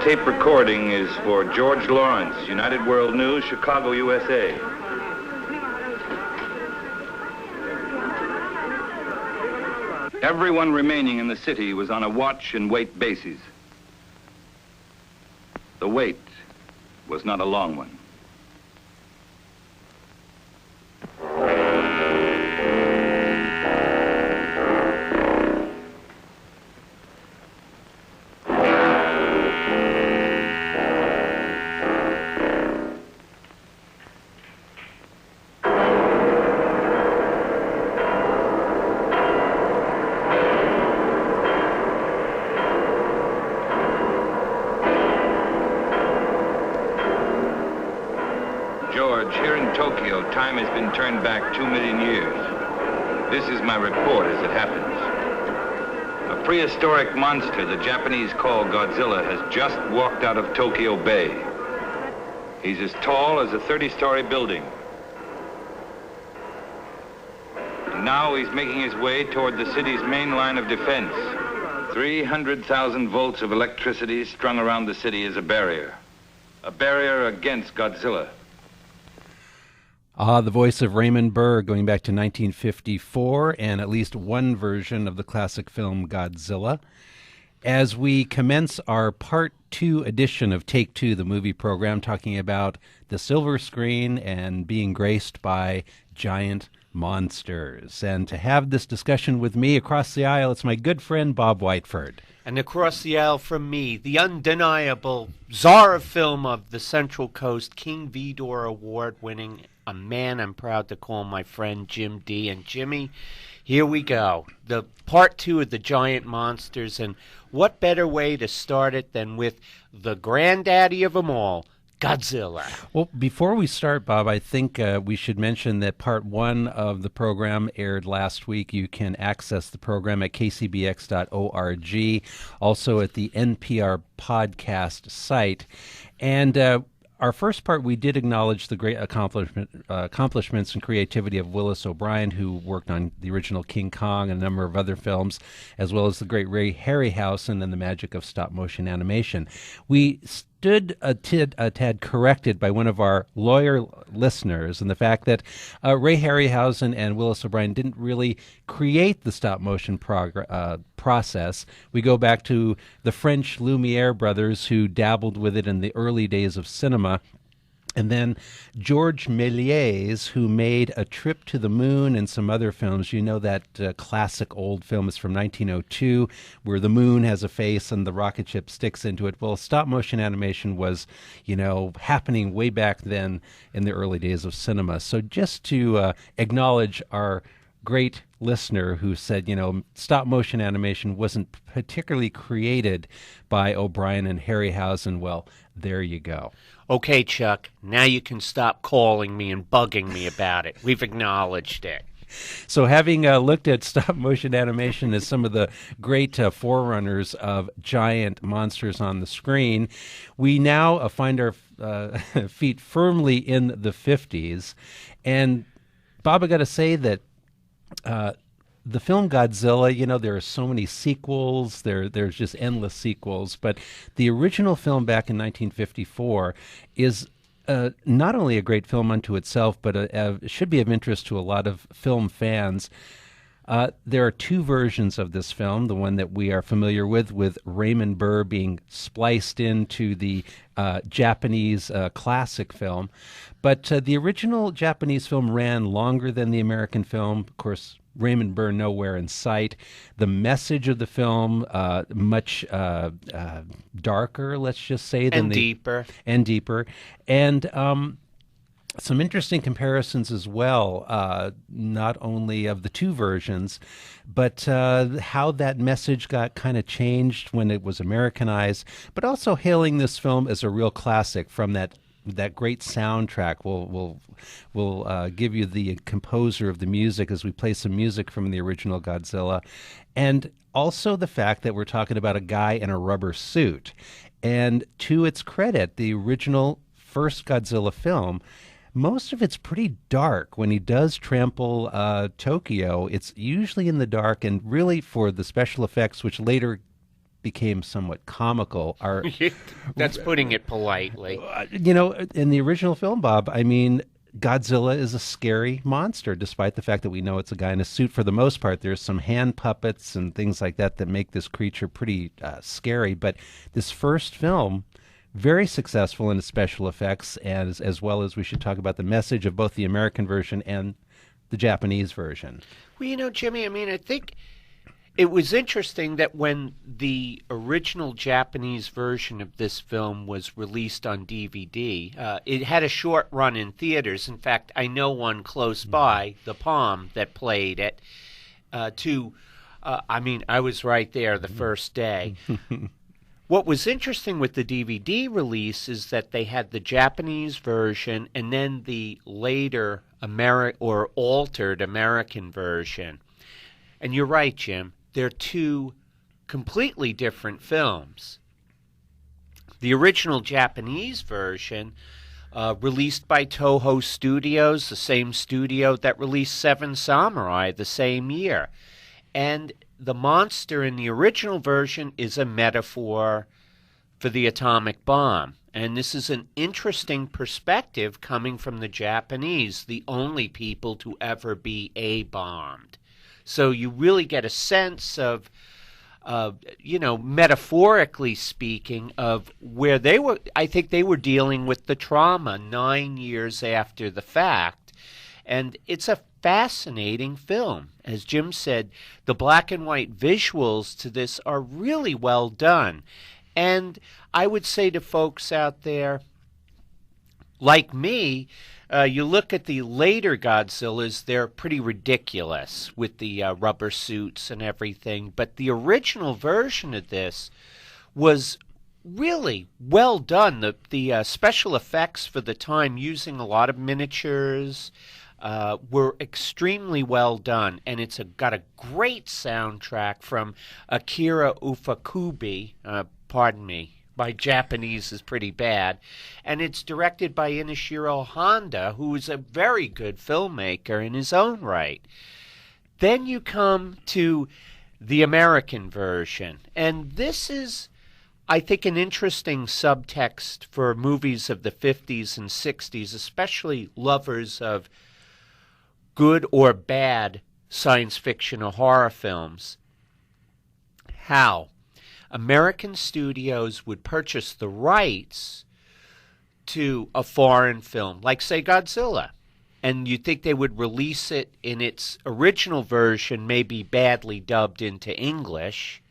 tape recording is for George Lawrence, United World News, Chicago, USA. Everyone remaining in the city was on a watch and wait basis. The wait was not a long one. George, here in Tokyo, time has been turned back 2 million years. This is my report as it happens. A prehistoric monster the Japanese call Godzilla has just walked out of Tokyo Bay. He's as tall as a 30-story building. And now he's making his way toward the city's main line of defense. 300,000 volts of electricity strung around the city as a barrier against Godzilla. The voice of Raymond Burr going back to 1954 and at least one version of the classic film Godzilla. As we commence our Part 2 edition of Take Two, the movie program, talking about the silver screen and being graced by giant monsters. And to have this discussion with me across the aisle, it's my good friend Bob Whiteford. And across the aisle from me, the undeniable czar of film of the Central Coast, King Vidor Award-winning, a man I'm proud to call my friend Jim Dee. And Jimmy, here we go. The Part 2 of the Giant Monsters. And what better way to start it than with the granddaddy of them all, Godzilla. Well, before we start, Bob, I think we should mention that Part 1 of the program aired last week. You can access the program at kcbx.org, also at the NPR podcast site. And our first part, we did acknowledge the great accomplishments and creativity of Willis O'Brien, who worked on the original King Kong and a number of other films, as well as the great Ray Harryhausen and the magic of stop-motion animation. We stood a tad corrected by one of our lawyer listeners in the fact that Ray Harryhausen and Willis O'Brien didn't really create the stop-motion process. We go back to the French Lumiere brothers who dabbled with it in the early days of cinema. And then Georges Méliès, who made A Trip to the Moon and some other films. You know that classic old film is from 1902, where the moon has a face and the rocket ship sticks into it. Well, stop-motion animation was, happening way back then in the early days of cinema. So just to acknowledge our great listener who said, stop-motion animation wasn't particularly created by O'Brien and Harryhausen. Well, there you go. Okay, Chuck, now you can stop calling me and bugging me about it. We've acknowledged it. So having looked at stop-motion animation as some of the great forerunners of giant monsters on the screen, we now find our feet firmly in the 50s. And, Bob, I got to say that the film Godzilla, there are so many sequels. There's just endless sequels. But the original film back in 1954 is not only a great film unto itself, but should be of interest to a lot of film fans. There are two versions of this film, the one that we are familiar with Raymond Burr being spliced into the Japanese classic film. But the original Japanese film ran longer than the American film. Of course, Raymond Burr nowhere in sight. The message of the film much darker, let's just say, than deeper. And deeper. And some interesting comparisons as well, not only of the two versions, but how that message got kind of changed when it was Americanized, but also hailing this film as a real classic from that great soundtrack. We'll give you the composer of the music as we play some music from the original Godzilla, and also the fact that we're talking about a guy in a rubber suit. And to its credit, the original first Godzilla film, most of it's pretty dark. When he does trample Tokyo, it's usually in the dark, and really for the special effects, which later became somewhat comical. That's putting it politely. In the original film, Bob, I mean, Godzilla is a scary monster, despite the fact that we know it's a guy in a suit for the most part. There's some hand puppets and things like that that make this creature pretty scary. But this first film, very successful in its special effects, as well as we should talk about the message of both the American version and the Japanese version. Well, Jimmy, I mean, I think it was interesting that when the original Japanese version of this film was released on DVD, it had a short run in theaters. In fact, I know one close by, The Palm, that played it. I was right there the first day. What was interesting with the DVD release is that they had the Japanese version and then the later altered American version. And you're right, Jim. They're two completely different films. The original Japanese version, released by Toho Studios, the same studio that released Seven Samurai the same year. And the monster in the original version is a metaphor for the atomic bomb. And this is an interesting perspective coming from the Japanese, the only people to ever be A-bombed. So you really get a sense of, metaphorically speaking, of where they were. I think they were dealing with the trauma 9 years after the fact. And it's a fascinating film. As Jim said, the black and white visuals to this are really well done. And I would say to folks out there, like me, you look at the later Godzillas, they're pretty ridiculous with the rubber suits and everything. But the original version of this was really well done. The special effects for the time, using a lot of miniatures, were extremely well done. And it's got a great soundtrack from Akira Ufukube, pardon me. My Japanese is pretty bad. And it's directed by Inashiro Honda, who is a very good filmmaker in his own right. Then you come to the American version. And this is, I think, an interesting subtext for movies of the 50s and 60s, especially lovers of good or bad science fiction or horror films. How American studios would purchase the rights to a foreign film, like, say, Godzilla. And you'd think they would release it in its original version, maybe badly dubbed into English.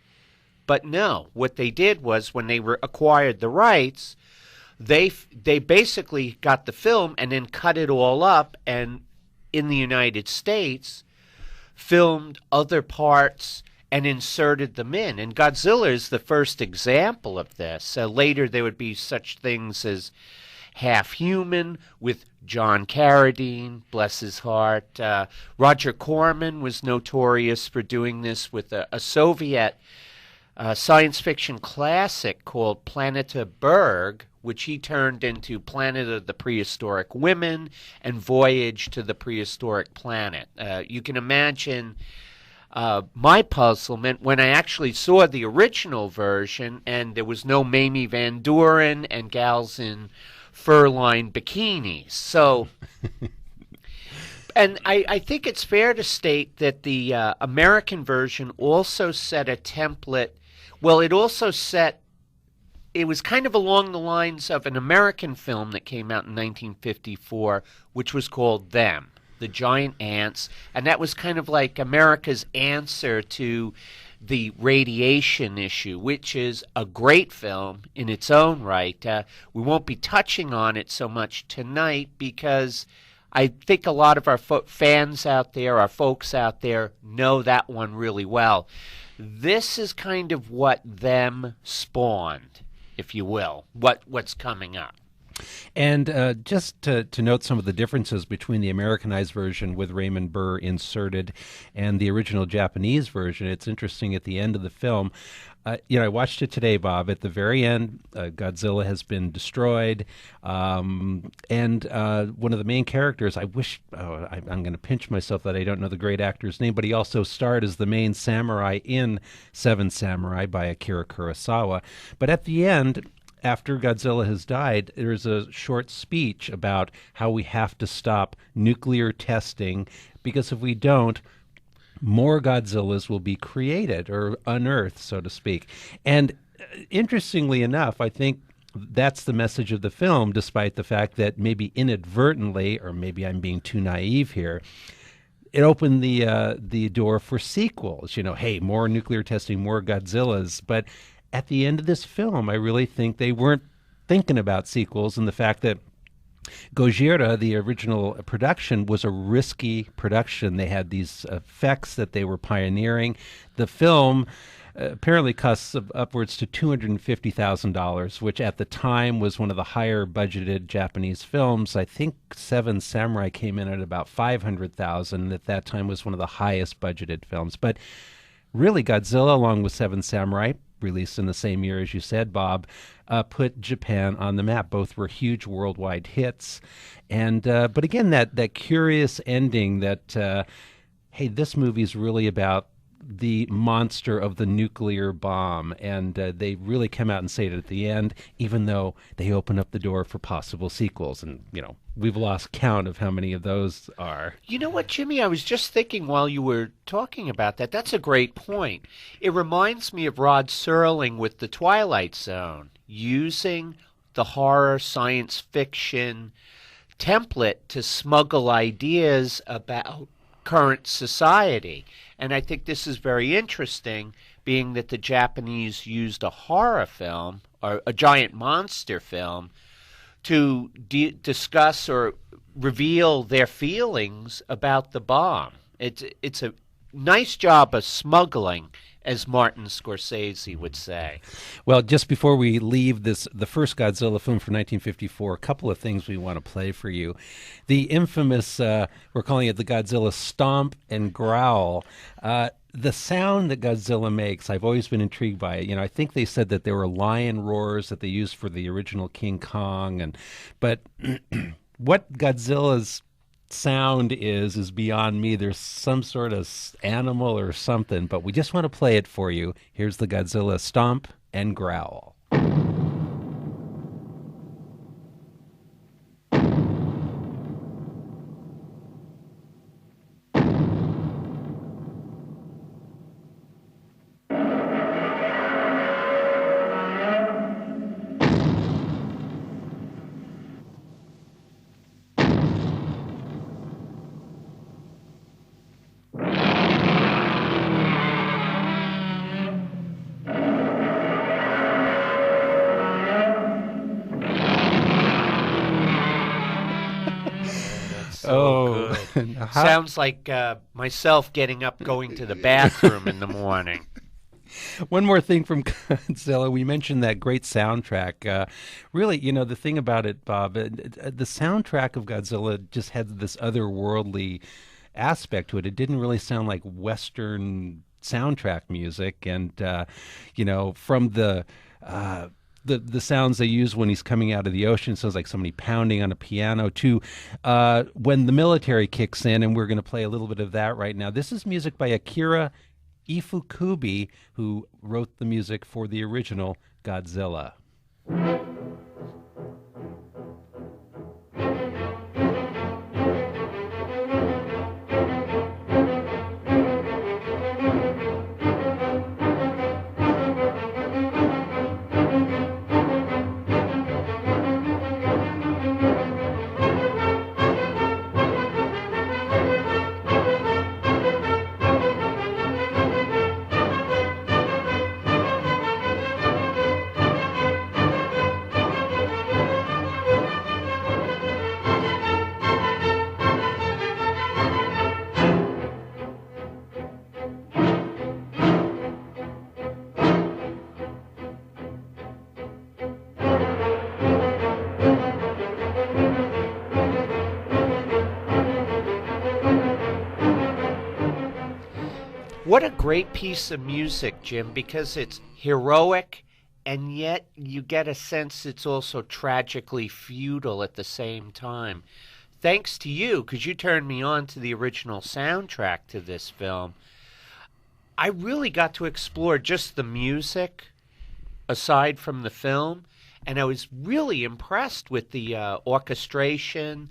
But no, what they did was, when they acquired the rights, they basically got the film and then cut it all up, and in the United States, filmed other parts and inserted them in. And Godzilla is the first example of this. Later there would be such things as Half Human with John Carradine, bless his heart. Roger Corman was notorious for doing this with a Soviet science fiction classic called Planeta Berg, which he turned into Planet of the Prehistoric Women and Voyage to the Prehistoric Planet. You can imagine my puzzlement when I actually saw the original version and there was no Mamie Van Doren and gals in fur-lined bikinis. So, and I think it's fair to state that the American version also set a template. Well, it was kind of along the lines of an American film that came out in 1954, which was called Them, the Giant Ants, and that was kind of like America's answer to the radiation issue, which is a great film in its own right. We won't be touching on it so much tonight because I think a lot of our fans out there, our folks out there, know that one really well. This is kind of what Them spawned, if you will, what's coming up. And just to note some of the differences between the Americanized version with Raymond Burr inserted and the original Japanese version, it's interesting at the end of the film, I watched it today, Bob. At the very end, Godzilla has been destroyed, and one of the main characters. I'm going to pinch myself that I don't know the great actor's name, but he also starred as the main samurai in Seven Samurai by Akira Kurosawa. But at the end, after Godzilla has died, there's a short speech about how we have to stop nuclear testing, because if we don't, more Godzillas will be created or unearthed, so to speak. And interestingly enough, I think that's the message of the film, despite the fact that maybe inadvertently, or maybe I'm being too naive here, it opened the door for sequels. Hey, more nuclear testing, more Godzillas. But at the end of this film, I really think they weren't thinking about sequels, and the fact that Gojira, the original production, was a risky production. They had these effects that they were pioneering. The film apparently costs upwards to $250,000, which at the time was one of the higher budgeted Japanese films. I think Seven Samurai came in at about $500,000. At that time was one of the highest budgeted films. But really, Godzilla, along with Seven Samurai, released in the same year as you said, Bob, put Japan on the map. Both were huge worldwide hits. And but again, that curious ending that, hey, this movie is really about the monster of the nuclear bomb. And they really come out and say it at the end, even though they open up the door for possible sequels. And, we've lost count of how many of those are. You know what, Jimmy? I was just thinking while you were talking about that. That's a great point. It reminds me of Rod Serling with The Twilight Zone, using the horror science fiction template to smuggle ideas about current society. And I think this is very interesting, being that the Japanese used a horror film, or a giant monster film, to discuss or reveal their feelings about the bomb. It's a nice job of smuggling, as Martin Scorsese would say. Well, just before we leave the first Godzilla film from 1954, a couple of things we want to play for you. The infamous, we're calling it the Godzilla stomp and growl. The sound that Godzilla makes, I've always been intrigued by it. I think they said that there were lion roars that they used for the original King Kong, but what Godzilla's sound is beyond me. There's some sort of animal or something, but we just want to play it for you. Here's the Godzilla stomp and growl. Sounds like myself getting up, going to the bathroom in the morning. One more thing from Godzilla. We mentioned that great soundtrack. Really, the thing about it, Bob, the soundtrack of Godzilla just had this otherworldly aspect to it. It didn't really sound like Western soundtrack music. And, from the sounds they use when he's coming out of the ocean, sounds like somebody pounding on a piano, to when the military kicks in, and we're going to play a little bit of that right now. This is music by Akira Ifukube, who wrote the music for the original Godzilla. What a great piece of music, Jim, because it's heroic, and yet you get a sense it's also tragically feudal at the same time. Thanks to you, because you turned me on to the original soundtrack to this film, I really got to explore just the music aside from the film, and I was really impressed with the orchestration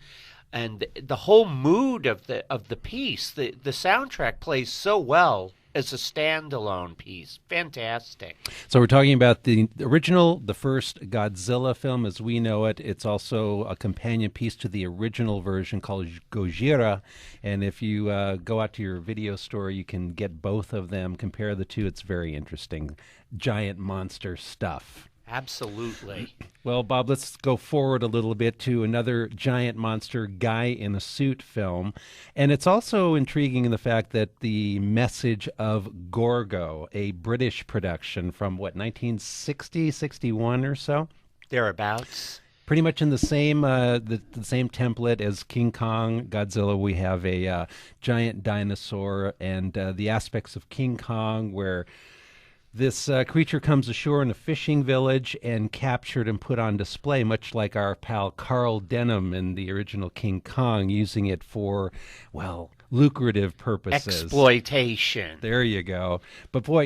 and the whole mood of the piece. The soundtrack plays so well as a standalone piece. Fantastic. So we're talking about the original, the first Godzilla film as we know it. It's also a companion piece to the original version called Gojira. And if you go out to your video store, you can get both of them, compare the two. It's very interesting. Giant monster stuff. Absolutely. Well, Bob, let's go forward a little bit to another giant monster guy in a suit film. And it's also intriguing in the fact that the message of Gorgo, a British production from, 1960, 61 or so? Thereabouts. Pretty much in the same the same template as King Kong, Godzilla. We have a giant dinosaur and the aspects of King Kong where this creature comes ashore in a fishing village and captured and put on display, much like our pal Carl Denham in the original King Kong, using it for, lucrative purposes. Exploitation. There you go. But boy,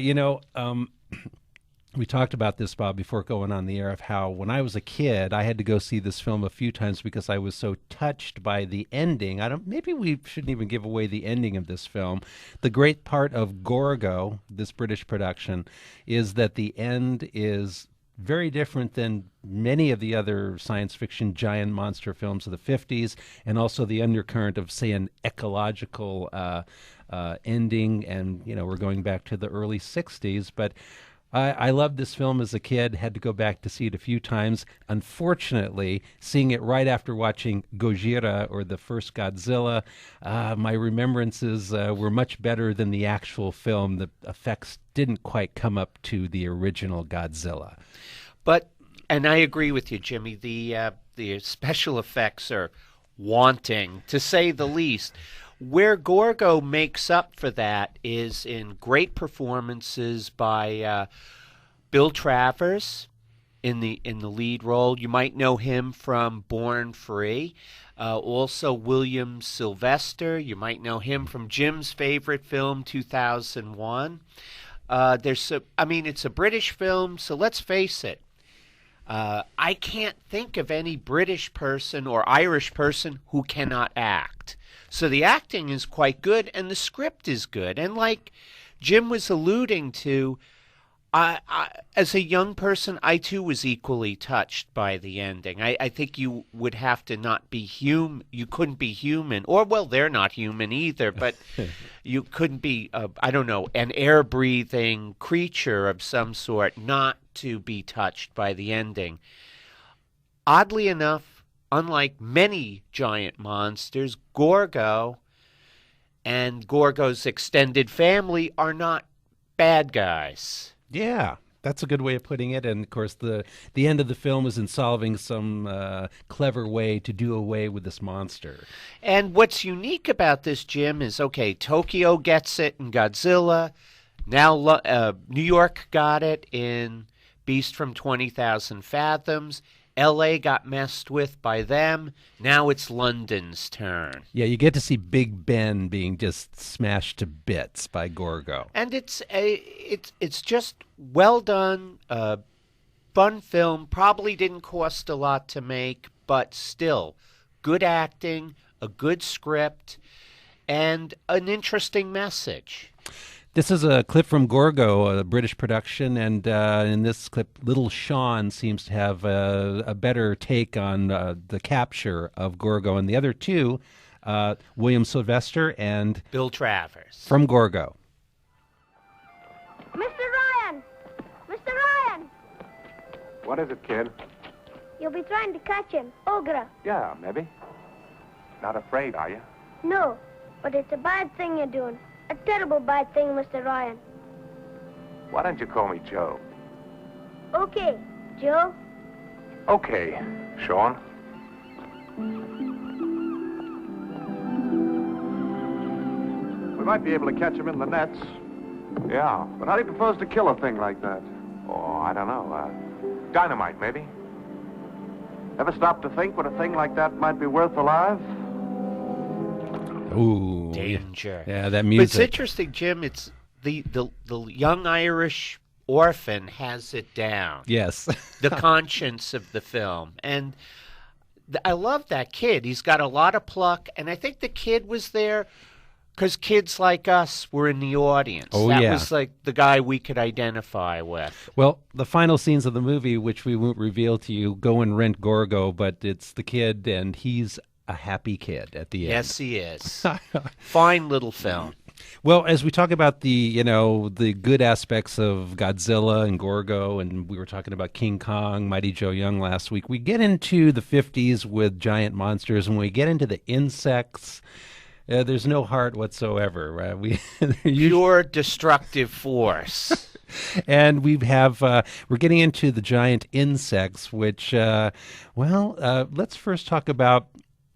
we talked about this, Bob, before going on the air, of how when I was a kid, I had to go see this film a few times because I was so touched by the ending. Maybe we shouldn't even give away the ending of this film. The great part of Gorgo, this British production, is that the end is very different than many of the other science fiction giant monster films of the 50s, and also the undercurrent of, say, an ecological ending. And, we're going back to the early 60s, but I loved this film as a kid, had to go back to see it a few times. Unfortunately, seeing it right after watching Gojira, or the first Godzilla, my remembrances were much better than the actual film. The effects didn't quite come up to the original Godzilla. And I agree with you, Jimmy, the special effects are wanting, to say the least. Where Gorgo makes up for that is in great performances by Bill Travers in the lead role. You might know him from Born Free. Also William Sylvester. You might know him from Jim's favorite film, 2001. It's a British film, so let's face it. I can't think of any British person or Irish person who cannot act. So the acting is quite good, and the script is good. And like Jim was alluding to, as a young person, I too was equally touched by the ending. I think you would have to not be human. You couldn't be human. Or, they're not human either, but you couldn't be, an air-breathing creature of some sort not to be touched by the ending. Oddly enough, unlike many giant monsters, Gorgo and Gorgo's extended family are not bad guys. Yeah, that's a good way of putting it. And, of course, the end of the film is in solving some clever way to do away with this monster. And what's unique about this, Jim, is, Tokyo gets it in Godzilla. Now New York got it in Beast from 20,000 Fathoms. L.A. got messed with by them. Now it's London's turn. Yeah, you get to see Big Ben being just smashed to bits by Gorgo. And it's just well done, fun film. Probably didn't cost a lot to make, but still, good acting, a good script, and an interesting message. This is a clip from Gorgo, a British production, and in this clip, Little Sean seems to have a better take on the capture of Gorgo. And the other two, William Sylvester and Bill Travers. From Gorgo. Mr. Ryan! Mr. Ryan! What is it, kid? You'll be trying to catch him, Ogre. Yeah, maybe. Not afraid, are you? No, but it's a bad thing you're doing. A terrible bad thing, Mr. Ryan. Why don't you call me Joe? Okay, Joe. Okay, Sean. We might be able to catch him in the nets. Yeah, but how do you propose to kill a thing like that? Oh, I don't know. Dynamite, maybe. Ever stop to think what a thing like that might be worth alive? Ooh. Danger. Yeah, that But music. it's interesting, Jim. It's the young Irish orphan has it down. Yes. The conscience of the film. And I love that kid. He's got a lot of pluck. And I think the kid was there because kids like us were in the audience. Oh, that yeah. was like the guy we could identify with. Well, the final scenes of the movie, which we won't reveal to you, go and rent Gorgo, but it's the kid, and he's a happy kid at the end. Yes, he is. Fine little film. Well, as we talk about the good aspects of Godzilla and Gorgo, and we were talking about King Kong, Mighty Joe Young last week, we get into the 50s with giant monsters, and when we get into the insects, there's no heart whatsoever. Right? Pure destructive force. And we're getting into the giant insects, which, let's first talk about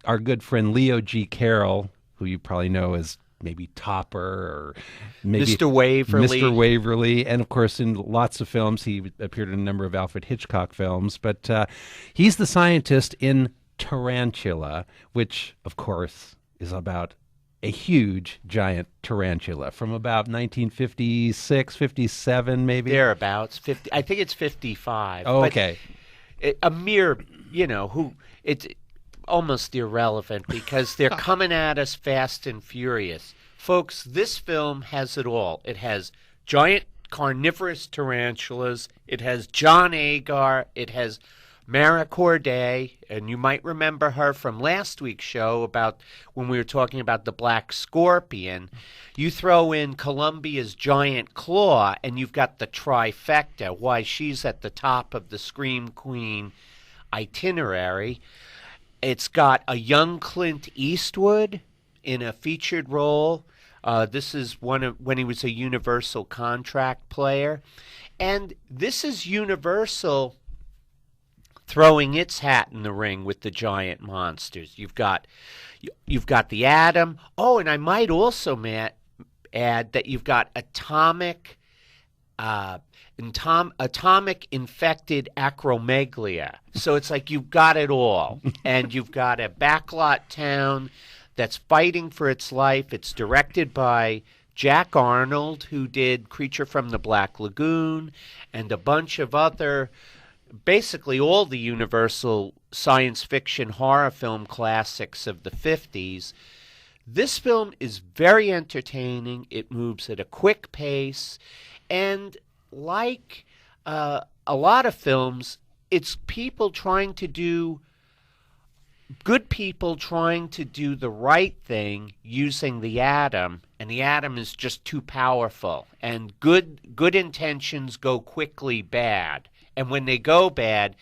our good friend Leo G. Carroll, who you probably know as maybe Topper or maybe Mr. Waverly. Mr. Waverly. And, of course, in lots of films. He appeared in a number of Alfred Hitchcock films. But he's the scientist in Tarantula, which, of course, is about a huge giant tarantula from about 1956, 57, maybe? Thereabouts. 50. I think it's 55. Oh, but okay. a mere, it's almost irrelevant because they're coming at us fast and furious. Folks, this film has it all. It has giant carnivorous tarantulas. It has John Agar. It has Mara Corday, and you might remember her from last week's show about when we were talking about the black scorpion. You throw in Columbia's giant claw, and you've got the trifecta, why she's at the top of the Scream Queen itinerary. It's got a young Clint Eastwood in a featured role. This is when he was a Universal contract player. And this is Universal throwing its hat in the ring with the giant monsters. You've got the Atom. Oh, and I might also add that you've got atomic infected acromegalia. So it's like you've got it all. And you've got a backlot town that's fighting for its life. It's directed by Jack Arnold, who did Creature from the Black Lagoon and a bunch of other, basically all the Universal science fiction horror film classics of the 50s. This film is very entertaining. It moves at a quick pace. And like a lot of films, it's good people trying to do the right thing using the atom, and the atom is just too powerful. And good intentions go quickly bad. And when they go bad,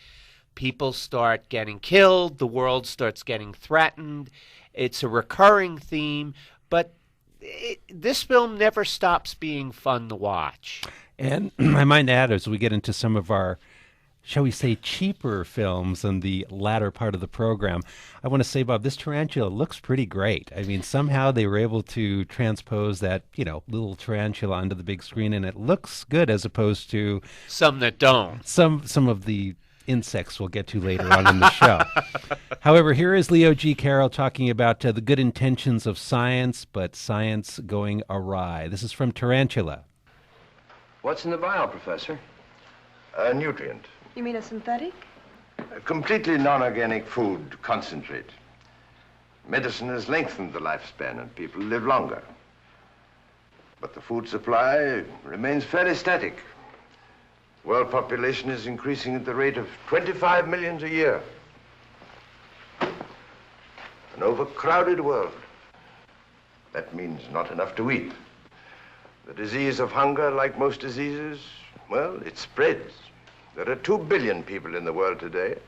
people start getting killed, the world starts getting threatened. It's a recurring theme, but this film never stops being fun to watch. And I might add, as we get into some of our, shall we say, cheaper films in the latter part of the program, I want to say, Bob, this tarantula looks pretty great. I mean, somehow they were able to transpose that, little tarantula onto the big screen, and it looks good as opposed to some that don't. Some of the insects we'll get to later on in the show. However, here is Leo G. Carroll talking about the good intentions of science, but science going awry. This is from Tarantula. What's in the vial, Professor? A nutrient. You mean a synthetic? A completely non-organic food concentrate. Medicine has lengthened the lifespan and people live longer. But the food supply remains fairly static. World population is increasing at the rate of 25 million a year. An overcrowded world. That means not enough to eat. The disease of hunger, like most diseases, well, it spreads. There are 2 billion people in the world today.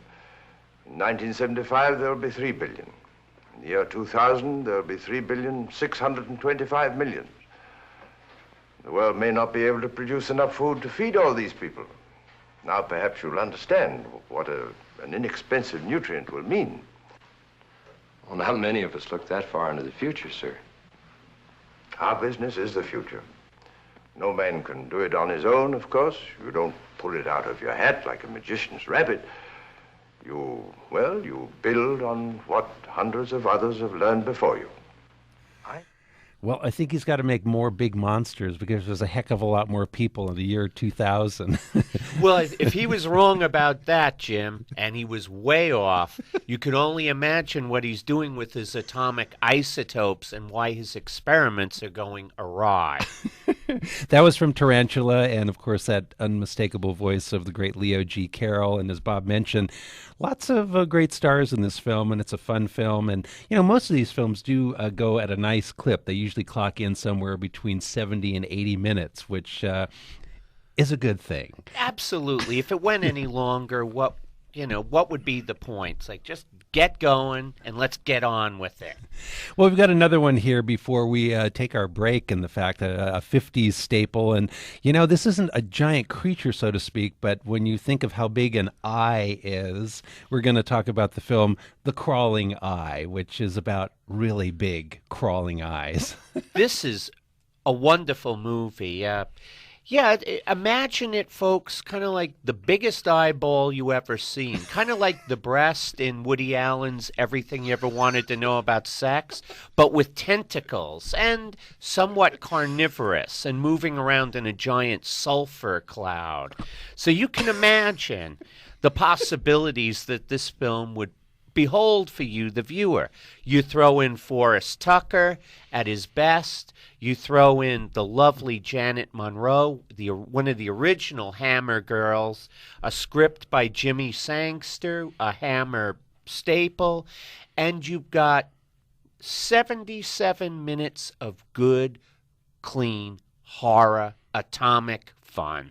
In 1975, there will be 3 billion. In the year 2000, there will be 3,625,000,000. The world may not be able to produce enough food to feed all these people. Now, perhaps you'll understand what an inexpensive nutrient will mean. Well, not many of us look that far into the future, sir. Our business is the future. No man can do it on his own, of course. You don't pull it out of your hat like a magician's rabbit. You build on what hundreds of others have learned before you. Well, I think he's got to make more big monsters because there's a heck of a lot more people in the year 2000. Well, if he was wrong about that, Jim, and he was way off, you could only imagine what he's doing with his atomic isotopes and why his experiments are going awry. That was from Tarantula, and of course that unmistakable voice of the great Leo G. Carroll. And as Bob mentioned, lots of great stars in this film, and it's a fun film. And, you know, most of these films do go at a nice clip. They usually clock in somewhere between 70 and 80 minutes, which is a good thing. Absolutely. If it went any longer, what would be the point? It's like, just get going and let's get on with it. Well, we've got another one here before we take our break, and the fact that a 50s staple. And, you know, this isn't a giant creature, so to speak, but when you think of how big an eye is, we're going to talk about the film The Crawling Eye, which is about really big crawling eyes. This is a wonderful movie. Imagine it, folks, kind of like the biggest eyeball you ever seen. Kind of like the breast in Woody Allen's Everything You Ever Wanted to Know About Sex, but with tentacles and somewhat carnivorous and moving around in a giant sulfur cloud. So you can imagine the possibilities that this film would behold for you, the viewer. You throw in Forrest Tucker at his best. You throw in the lovely Janet Monroe, one of the original Hammer girls, a script by Jimmy Sangster, a Hammer staple, and you've got 77 minutes of good, clean, horror, atomic fun.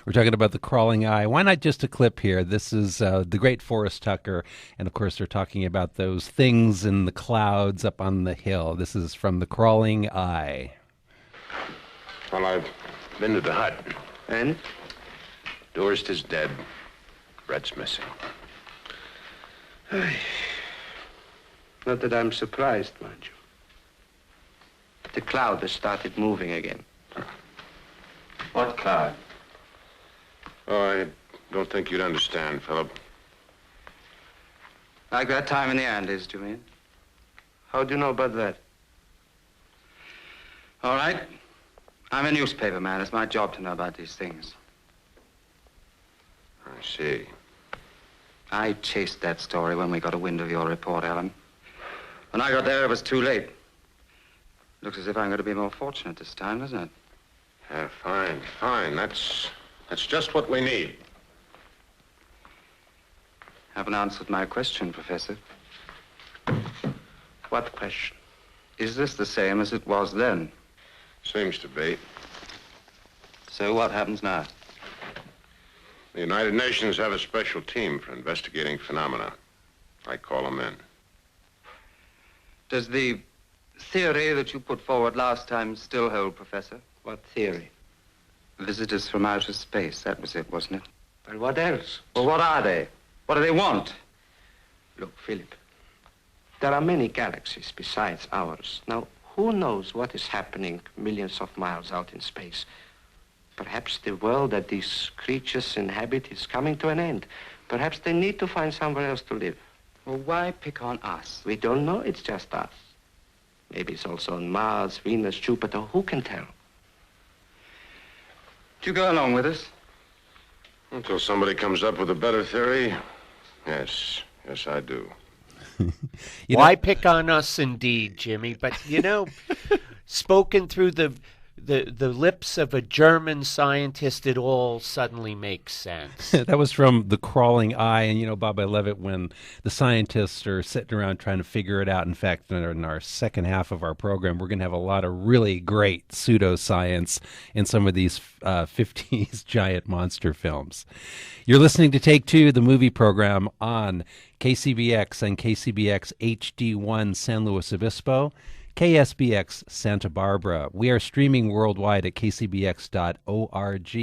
We're talking about The Crawling Eye. Why not just a clip here? This is the great Forrest Tucker, and of course they're talking about those things in the clouds up on the hill. This is from The Crawling Eye. Well, I've been to the hut. And? Doorst is dead. Brett's missing. Not that I'm surprised, mind you. The cloud has started moving again. What cloud? Oh, I don't think you'd understand, Philip. Like that time in the Andes, do you mean? How do you know about that? All right. I'm a newspaper man. It's my job to know about these things. I see. I chased that story when we got a wind of your report, Alan. When I got there, it was too late. Looks as if I'm going to be more fortunate this time, doesn't it? Yeah, fine. That's just what we need. Haven't answered my question, Professor. What question? Is this the same as it was then? Seems to be. So what happens now? The United Nations have a special team for investigating phenomena. I call them in. Does the theory that you put forward last time still hold, Professor? What theory? Visitors from outer space, that was it, wasn't it? Well, what else? Well, what are they? What do they want? Look, Philip, there are many galaxies besides ours. Now, who knows what is happening millions of miles out in space? Perhaps the world that these creatures inhabit is coming to an end. Perhaps they need to find somewhere else to live. Well, why pick on us? We don't know, it's just us. Maybe it's also on Mars, Venus, Jupiter, who can tell? Do you go along with us? Until somebody comes up with a better theory, yes, I do. Why pick on us indeed, Jimmy? But, spoken through the lips of a German scientist, it all suddenly makes sense. That was from The Crawling Eye. And, Bob, I love it when the scientists are sitting around trying to figure it out. In fact, in our second half of our program, we're going to have a lot of really great pseudoscience in some of these 50s giant monster films. You're listening to Take Two, the movie program on KCBX and KCBX HD1 San Luis Obispo, KSBX Santa Barbara. We are streaming worldwide at kcbx.org.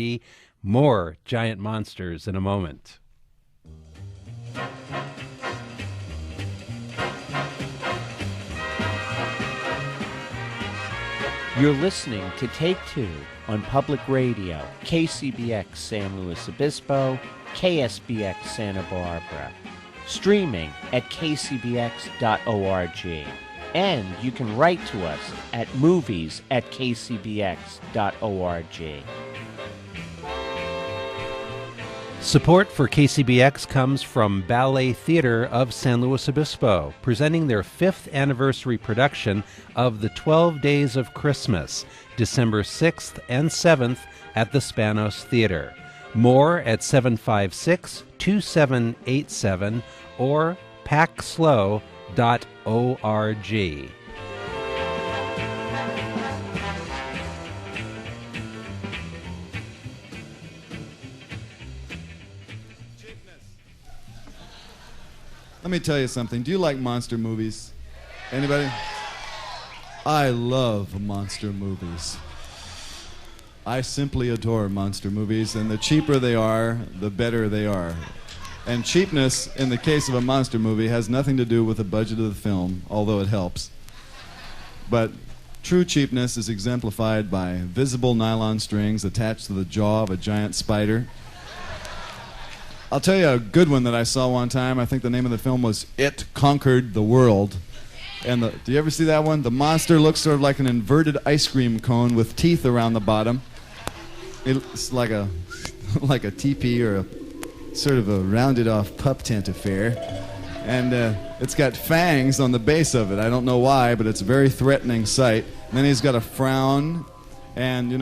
More giant monsters in a moment. You're listening to Take Two on Public Radio, KCBX San Luis Obispo, KSBX Santa Barbara, streaming at kcbx.org. And you can write to us at movies@kcbx.org. Support for KCBX comes from Ballet Theater of San Luis Obispo, presenting their 5th anniversary production of The 12 Days of Christmas, December 6th and 7th at the Spanos Theater. More at 756-2787 or packslow.org. Let me tell you something. Do you like monster movies? Anybody? I love monster movies. I simply adore monster movies, and the cheaper they are, the better they are. And cheapness, in the case of a monster movie, has nothing to do with the budget of the film, although it helps. But true cheapness is exemplified by visible nylon strings attached to the jaw of a giant spider. I'll tell you a good one that I saw one time. I think the name of the film was It Conquered the World. And do you ever see that one? The monster looks sort of like an inverted ice cream cone with teeth around the bottom. It's like a teepee or a sort of a rounded off pup tent affair. And it's got fangs on the base of it. I don't know why, but it's a very threatening sight. And then he's got a frown and,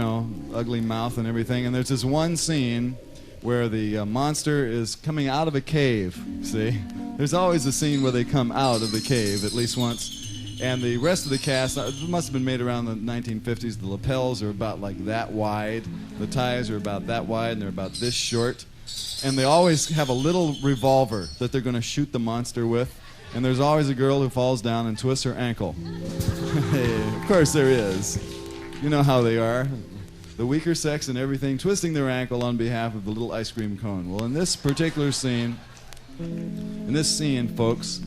ugly mouth and everything. And there's this one scene where the monster is coming out of a cave, see? There's always a scene where they come out of the cave, at least once. And the rest of the cast, it must have been made around the 1950s. The lapels are about like that wide. The ties are about that wide, and they're about this short. And they always have a little revolver that they're going to shoot the monster with. And there's always a girl who falls down and twists her ankle. Of course there is. You know how they are. The weaker sex and everything, twisting their ankle on behalf of the little ice cream cone. Well, in this particular scene, folks,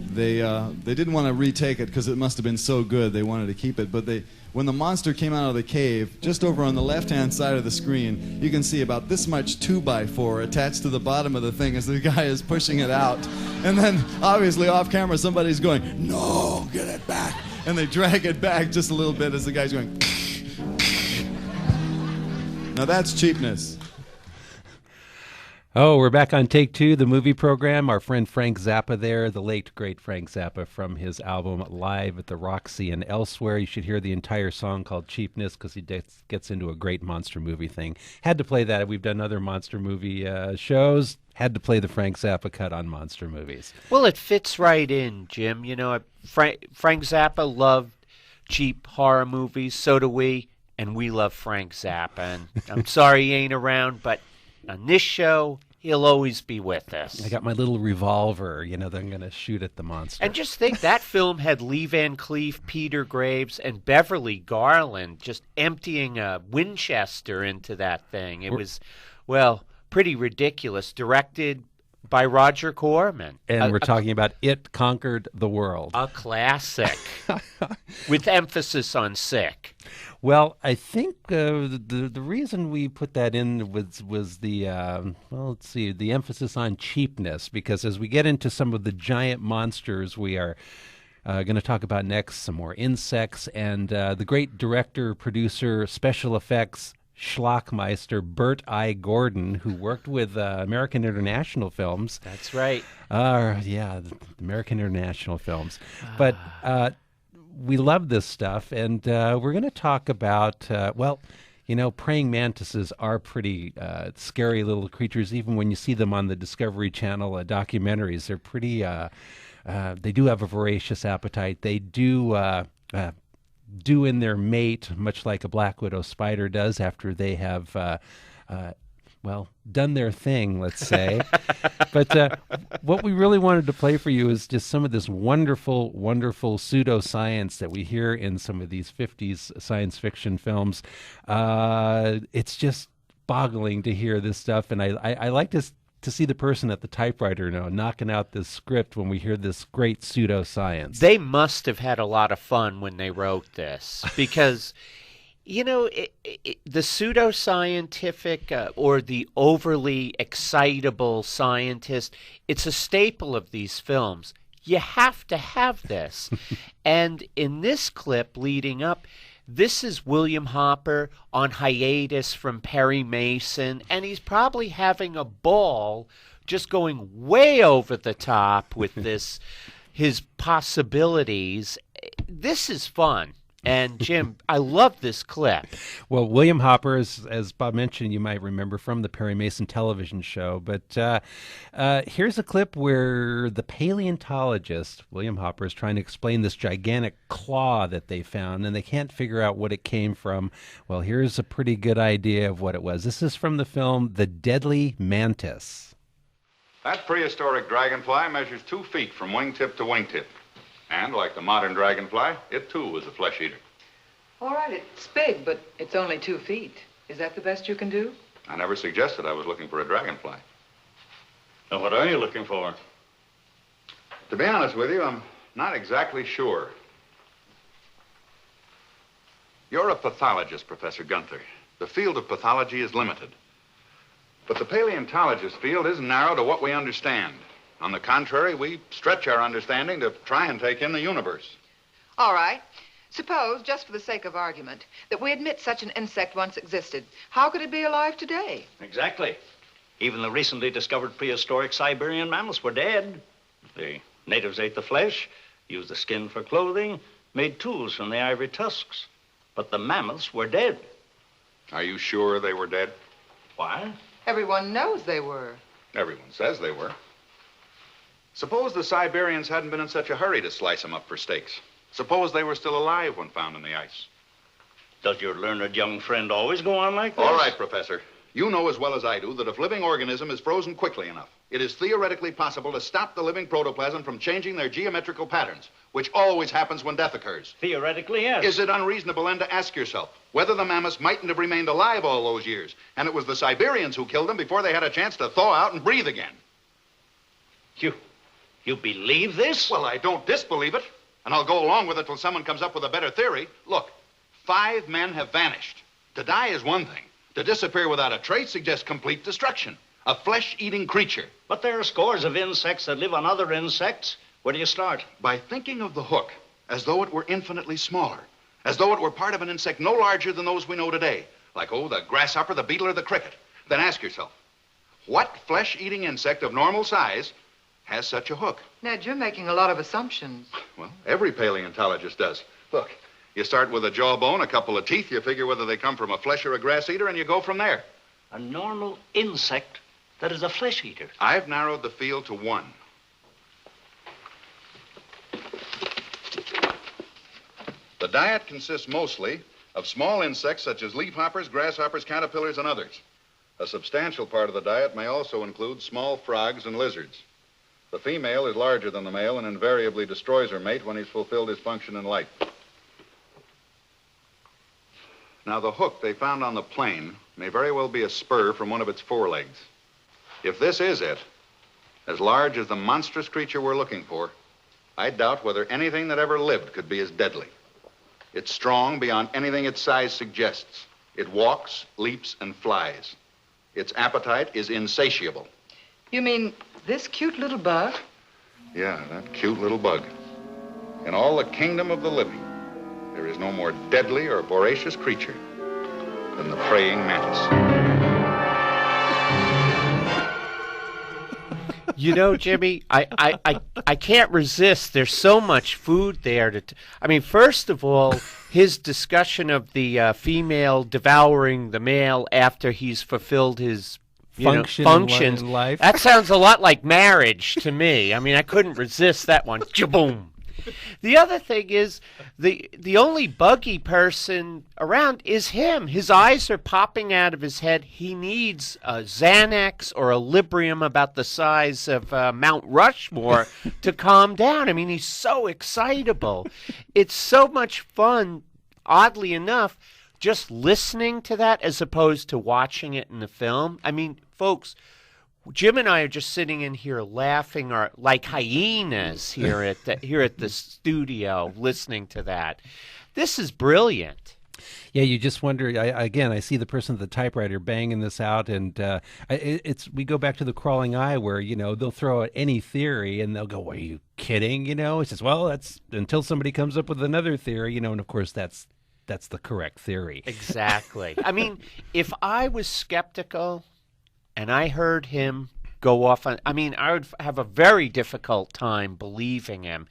they didn't want to retake it because it must have been so good they wanted to keep it. But when the monster came out of the cave, just over on the left-hand side of the screen, you can see about this much 2x4 attached to the bottom of the thing as the guy is pushing it out. And then, obviously, off camera, somebody's going, "No, get it back." And they drag it back just a little bit as the guy's going... Now that's cheapness. Oh, we're back on Take Two, the movie program. Our friend Frank Zappa there, the late, great Frank Zappa from his album Live at the Roxy and Elsewhere. You should hear the entire song called Cheapness because he gets into a great monster movie thing. Had to play that. We've done other monster movie shows. Had to play the Frank Zappa cut on monster movies. Well, it fits right in, Jim. Frank Zappa loved cheap horror movies. So do we. And we love Frank Zappa. And I'm sorry he ain't around, but on this show, he'll always be with us. I got my little revolver, that I'm going to shoot at the monster. And just think, that film had Lee Van Cleef, Peter Graves, and Beverly Garland just emptying a Winchester into that thing. It was, pretty ridiculous. Directed by Roger Corman. And we're talking about It Conquered the World. A classic. With emphasis on sick. Well, I think the reason we put that in was the the emphasis on cheapness, because as we get into some of the giant monsters we are going to talk about next, some more insects, and the great director, producer, special effects schlockmeister Bert I. Gordon, who worked with American International Films. That's right. The American International Films. But we love this stuff, and we're going to talk about, praying mantises are pretty scary little creatures, even when you see them on the Discovery Channel documentaries. They're pretty, they do have a voracious appetite. They do in their mate, much like a black widow spider does after they have done their thing, let's say. But what we really wanted to play for you is just some of this wonderful, wonderful pseudoscience that we hear in some of these 50s science fiction films. It's just boggling to hear this stuff, and I like to to see the person at the typewriter now knocking out this script when we hear this great pseudoscience. They must have had a lot of fun when they wrote this because, you know, the pseudoscientific or the overly excitable scientist, it's a staple of these films. You have to have this. And in this clip leading up, this is William Hopper on hiatus from Perry Mason, and he's probably having a ball just going way over the top with this, his possibilities. This is fun. And, Jim, I love this clip. Well, William Hopper, as Bob mentioned, you might remember from the Perry Mason television show. But here's a clip where the paleontologist, William Hopper, is trying to explain this gigantic claw that they found, and they can't figure out what it came from. Well, here's a pretty good idea of what it was. This is from the film The Deadly Mantis. That prehistoric dragonfly measures 2 feet from wingtip to wingtip. And like the modern dragonfly, it too was a flesh eater. All right, it's big, but it's only 2 feet. Is that the best you can do? I never suggested I was looking for a dragonfly. Now, what are you looking for? To be honest with you, I'm not exactly sure. You're a pathologist, Professor Gunther. The field of pathology is limited. But the paleontologist field isn't narrow to what we understand. On the contrary, we stretch our understanding to try and take in the universe. All right. Suppose, just for the sake of argument, that we admit such an insect once existed. How could it be alive today? Exactly. Even the recently discovered prehistoric Siberian mammals were dead. The natives ate the flesh, used the skin for clothing, made tools from the ivory tusks. But the mammoths were dead. Are you sure they were dead? Why? Everyone knows they were. Everyone says they were. Suppose the Siberians hadn't been in such a hurry to slice them up for steaks. Suppose they were still alive when found in the ice. Does your learned young friend always go on like this? All right, Professor. You know as well as I do that if living organism is frozen quickly enough, it is theoretically possible to stop the living protoplasm from changing their geometrical patterns, which always happens when death occurs. Theoretically, yes. Is it unreasonable then to ask yourself whether the mammoths mightn't have remained alive all those years, and it was the Siberians who killed them before they had a chance to thaw out and breathe again? You believe this? Well, I don't disbelieve it, and I'll go along with it till someone comes up with a better theory. Look, 5 men have vanished. To die is one thing. To disappear without a trace suggests complete destruction. A flesh-eating creature. But there are scores of insects that live on other insects. Where do you start? By thinking of the hook as though it were infinitely smaller, as though it were part of an insect no larger than those we know today, like, the grasshopper, the beetle, or the cricket. Then ask yourself, what flesh-eating insect of normal size has such a hook? Ned, you're making a lot of assumptions. Well, every paleontologist does. Look, you start with a jawbone, a couple of teeth, you figure whether they come from a flesh or a grass eater, and you go from there. A normal insect that is a flesh eater. I've narrowed the field to 1. The diet consists mostly of small insects such as leafhoppers, grasshoppers, caterpillars, and others. A substantial part of the diet may also include small frogs and lizards. The female is larger than the male and invariably destroys her mate when he's fulfilled his function in life. Now, the hook they found on the plane may very well be a spur from one of its forelegs. If this is it, as large as the monstrous creature we're looking for, I doubt whether anything that ever lived could be as deadly. It's strong beyond anything its size suggests. It walks, leaps, and flies. Its appetite is insatiable. You mean this cute little bug? Yeah, that cute little bug. In all the kingdom of the living, there is no more deadly or voracious creature than the praying mantis. You know, Jimmy, I can't resist. There's so much food there. I mean, first of all, his discussion of the female devouring the male after he's fulfilled his functions in life. That sounds a lot like marriage to me. I mean, I couldn't resist that one. Jaboom. The other thing is the only buggy person around is him. His eyes are popping out of his head. He needs a Xanax or a Librium about the size of Mount Rushmore to calm down. I mean, he's so excitable. It's so much fun, oddly enough, just listening to that as opposed to watching it in the film. I mean, folks, Jim and I are just sitting in here laughing like hyenas here at the studio listening to that. This is brilliant. Yeah, you just wonder. I see the person at the typewriter banging this out, and we go back to the crawling eye, where they'll throw out any theory, and they'll go, "Are you kidding?" It says, "Well, that's until somebody comes up with another theory," and of course that's the correct theory. Exactly. I mean, if I was skeptical, and I heard him go off on, I would have a very difficult time believing him.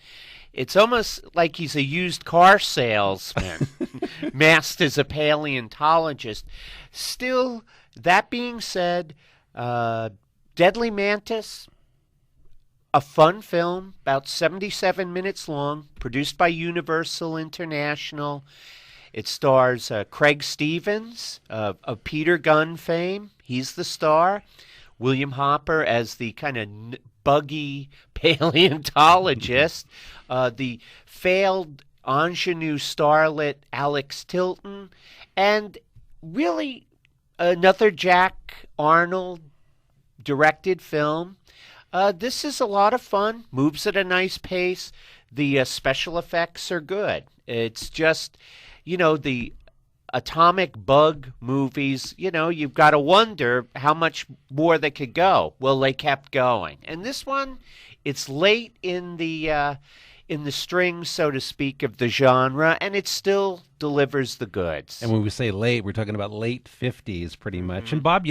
It's almost like he's a used car salesman masked as a paleontologist. Still, that being said, Deadly Mantis, a fun film, about 77 minutes long, produced by Universal International. It stars Craig Stevens of Peter Gunn fame. He's the star. William Hopper as the kind of buggy paleontologist. The failed ingenue starlet Alex Tilton. And really another Jack Arnold directed film. This is a lot of fun. Moves at a nice pace. The special effects are good. It's just, the atomic bug movies, you've got to wonder how much more they could go. Well, they kept going. And this one, it's late in the string, so to speak, of the genre, and it still delivers the goods. And when we say late, we're talking about late 50s pretty much. And Bob,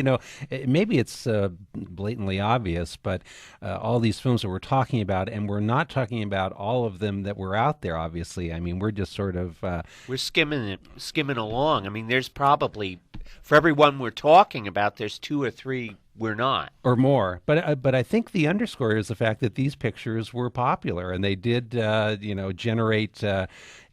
maybe it's blatantly obvious, but all these films that we're talking about, and we're not talking about all of them that were out there, obviously. I mean, we're just sort of... we're skimming along. I mean, there's probably, for everyone we're talking about, there's 2 or 3 we're not. Or more. But I think the underscore is the fact that these pictures were popular, and they did, generate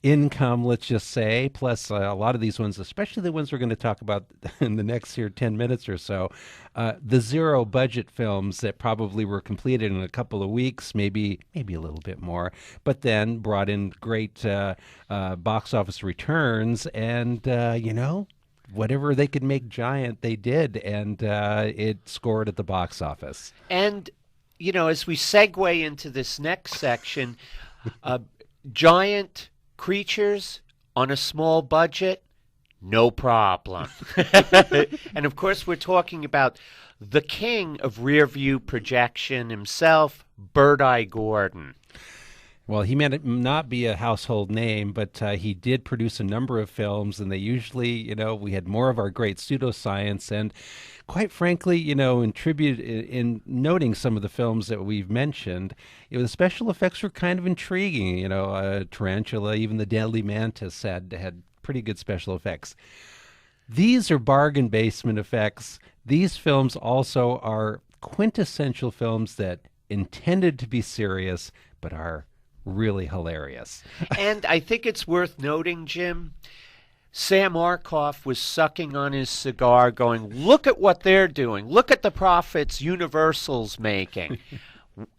income, let's just say. Plus, a lot of these ones, especially the ones we're going to talk about in the next 10 minutes or so, the zero-budget films that probably were completed in a couple of weeks, maybe a little bit more, but then brought in great box office returns, and, whatever they could make giant, they did, and it scored at the box office. And, as we segue into this next section, giant creatures on a small budget, no problem. And, of course, we're talking about the king of rear-view projection himself, Bird-Eye Gordon. Well, he may not be a household name, but he did produce a number of films, and they usually, we had more of our great pseudoscience. And quite frankly, in tribute, in noting some of the films that we've mentioned, the special effects were kind of intriguing. Tarantula, even the Deadly Mantis had pretty good special effects. These are bargain basement effects. These films also are quintessential films that intended to be serious, but are really hilarious. And I think it's worth noting, Jim, Sam Arkoff was sucking on his cigar going, look at what they're doing. Look at the profits Universal's making.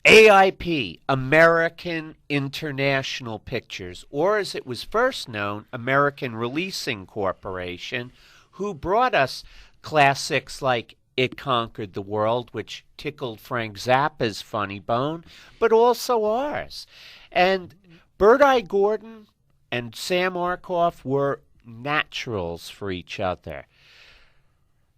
AIP, American International Pictures, or as it was first known, American Releasing Corporation, who brought us classics like It Conquered the World, which tickled Frank Zappa's funny bone, but also ours. And Bird-Eye Gordon and Sam Arkoff were naturals for each other.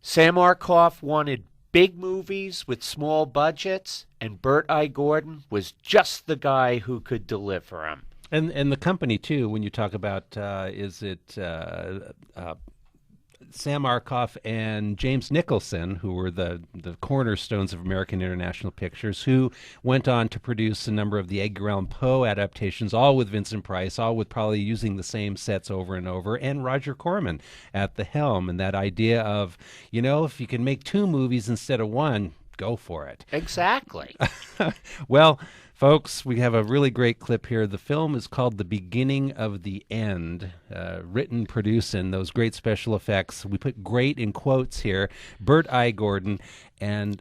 Sam Arkoff wanted big movies with small budgets, and Bird-Eye Gordon was just the guy who could deliver them. And the company, too, when you talk about, Sam Arkoff and James Nicholson, who were the cornerstones of American International Pictures, who went on to produce a number of the Edgar Allan Poe adaptations, all with Vincent Price, all with probably using the same sets over and over, and Roger Corman at the helm. And that idea of, if you can make 2 movies instead of 1, go for it. Exactly. Well, folks, we have a really great clip here. The film is called The Beginning of the End, written, produced, and those great special effects. We put great in quotes here. Bird-Eye Gordon, and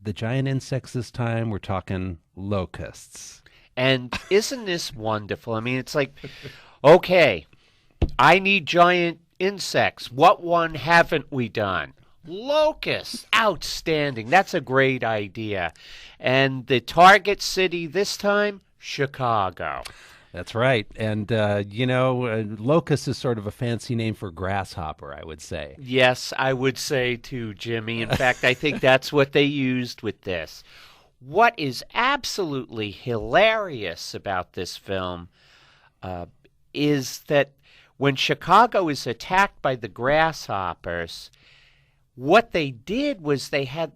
the giant insects this time, we're talking locusts. And isn't this wonderful? I mean, it's like, okay, I need giant insects. What one haven't we done? Locusts. Outstanding. That's a great idea. And the target city this time, Chicago. That's right. And, locust is sort of a fancy name for grasshopper, I would say. Yes, I would say too, Jimmy. In fact, I think that's what they used with this. What is absolutely hilarious about this film is that when Chicago is attacked by the grasshoppers, what they did was they had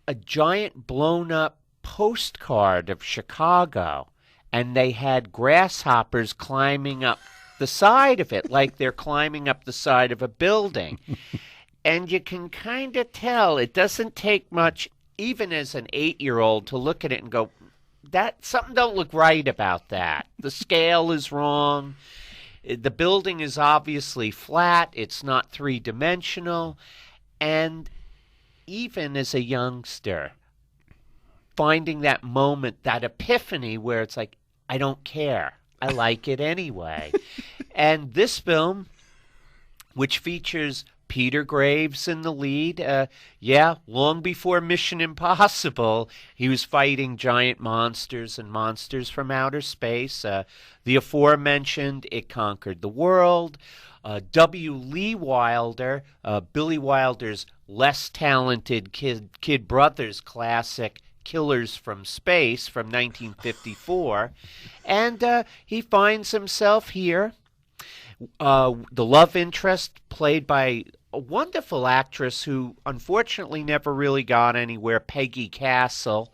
a giant blown-up postcard of Chicago, and they had grasshoppers climbing up the side of it like they're climbing up the side of a building. And you can kind of tell it doesn't take much, even as an 8-year-old, to look at it and go, that something don't look right about that. The scale is wrong. The building is obviously flat. It's not three-dimensional. And even as a youngster, finding that moment, that epiphany where it's like, I don't care. I like it anyway. And this film, which features Peter Graves in the lead, long before Mission Impossible, he was fighting giant monsters and monsters from outer space. The aforementioned It Conquered the World. W. Lee Wilder, Billy Wilder's less talented kid brother's classic Killers from Space from 1954. And he finds himself here. The love interest, played by a wonderful actress who unfortunately never really got anywhere, Peggy Castle,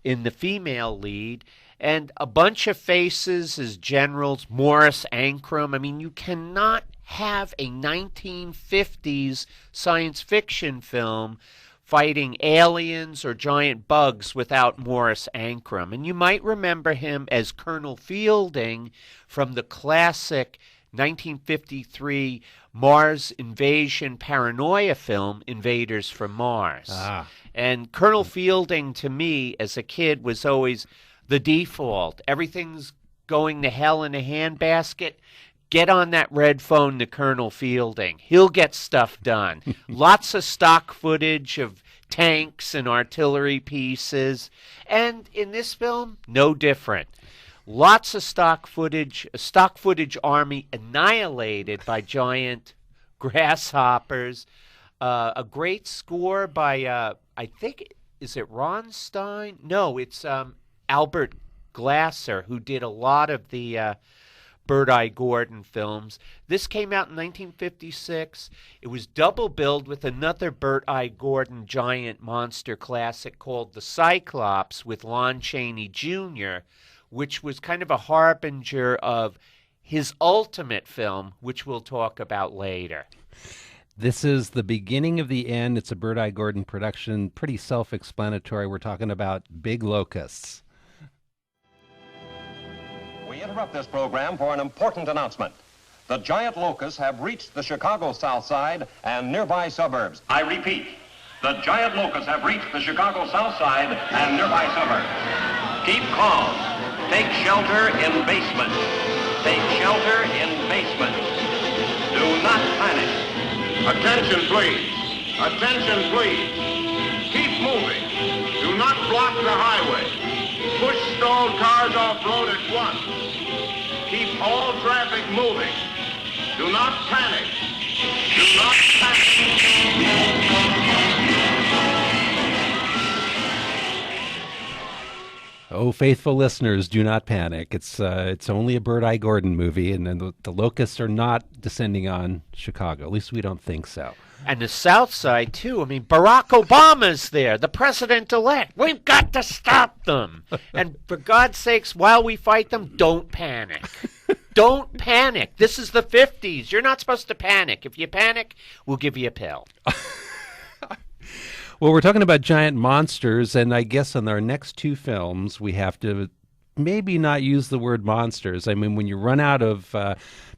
in the female lead. And a bunch of faces as generals, Morris Ankrum. I mean, you cannot have a 1950s science fiction film fighting aliens or giant bugs without Morris Ankrum. And you might remember him as Colonel Fielding from the classic 1953 Mars invasion paranoia film, Invaders from Mars. And Colonel Fielding, to me, as a kid, was always the default. Everything's going to hell in a handbasket. Get on that red phone to Colonel Fielding. He'll get stuff done. Lots of stock footage of tanks and artillery pieces. And in this film, no different. Lots of stock footage, a stock footage army annihilated by giant grasshoppers. A great score by, I think, is it Ron Stein? No, it's Albert Glasser, who did a lot of the Bird-Eye Gordon films. This came out in 1956. It was double billed with another Bird-Eye Gordon giant monster classic called The Cyclops with Lon Chaney Jr., which was kind of a harbinger of his ultimate film, which we'll talk about later. This is the beginning of the end. It's a Bird-Eye Gordon production. Pretty self-explanatory. We're talking about big locusts. We interrupt this program for an important announcement. The giant locusts have reached the Chicago South Side and nearby suburbs. I repeat, the giant locusts have reached the Chicago South Side and nearby suburbs. Keep calm. Take shelter in basements. Take shelter in basements. Do not panic. Attention, please. Attention, please. Keep moving. Do not block the highway. Push stalled cars off-road at once. Keep all traffic moving. Do not panic. Do not panic. Oh, faithful listeners, do not panic. It's only a Bird-Eye Gordon movie, and the locusts are not descending on Chicago. At least we don't think so. And the South Side, too. I mean, Barack Obama's there, the president-elect. We've got to stop them. And for God's sakes, while we fight them, don't panic. Don't panic. This is the 50s. You're not supposed to panic. If you panic, we'll give you a pill. Well, we're talking about giant monsters, and I guess on our next two films, we have to maybe not use the word monsters. I mean, when you run out of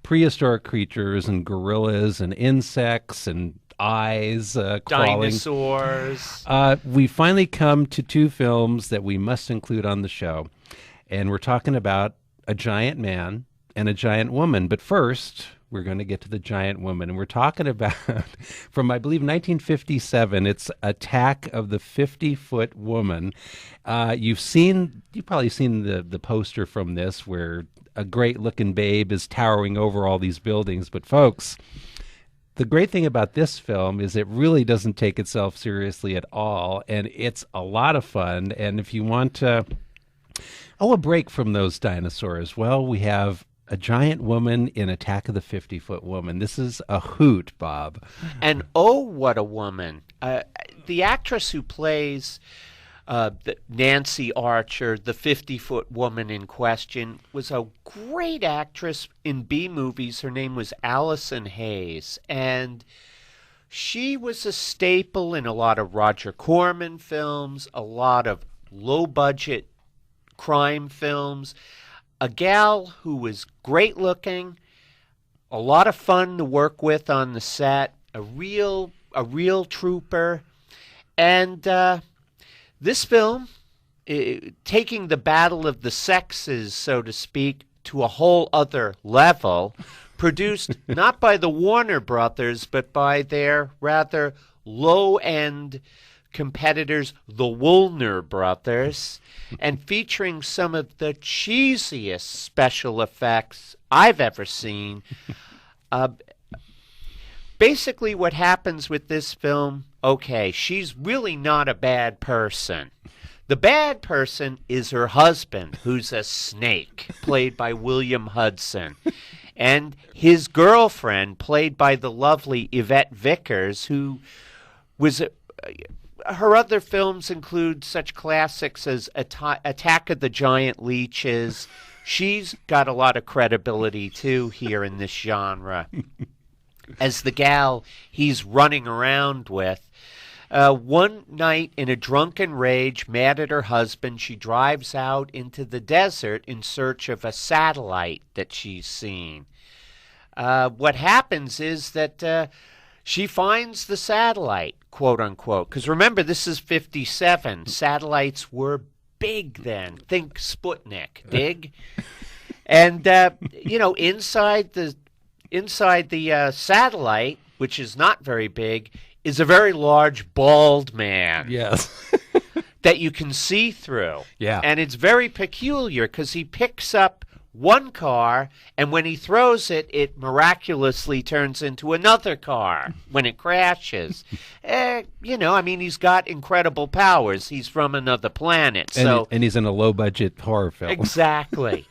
prehistoric creatures and gorillas and insects and eyes crawling. Dinosaurs. We finally come to two films that we must include on the show, and we're talking about a giant man and a giant woman. But first, we're going to get to the giant woman. And we're talking about, from, I believe, 1957, it's Attack of the 50-Foot Woman. You've probably seen the poster from this where a great-looking babe is towering over all these buildings. But, folks, the great thing about this film is it really doesn't take itself seriously at all, and it's a lot of fun. And if you want to, a break from those dinosaurs, well, we have a giant woman in Attack of the 50-Foot Woman. This is a hoot, Bob. And oh, what a woman. The actress who plays Nancy Archer, the 50-foot woman in question, was a great actress in B movies. Her name was Allison Hayes, and she was a staple in a lot of Roger Corman films, a lot of low-budget crime films. A gal who was great looking, a lot of fun to work with on the set, a real trooper, and this film, taking the battle of the sexes, so to speak, to a whole other level, produced not by the Warner Brothers, but by their rather low-end competitors, the Woolner Brothers, and featuring some of the cheesiest special effects I've ever seen. Basically, what happens with this film, okay, she's really not a bad person. The bad person is her husband, who's a snake, played by William Hudson, and his girlfriend, played by the lovely Yvette Vickers, who was her other films include such classics as Attack of the Giant Leeches. She's got a lot of credibility, too, here in this genre. As the gal he's running around with. One night, in a drunken rage, mad at her husband, she drives out into the desert in search of a satellite that she's seen. What happens is that she finds the satellite, quote unquote, because remember, this is 57. Satellites were big then. Think Sputnik, dig? And, inside the satellite, which is not very big, is a very large bald man. Yes. That you can see through. Yeah. And it's very peculiar because he picks up one car, and when he throws it, it miraculously turns into another car when it crashes. He's got incredible powers. He's from another planet. And he's in a low-budget horror film. Exactly.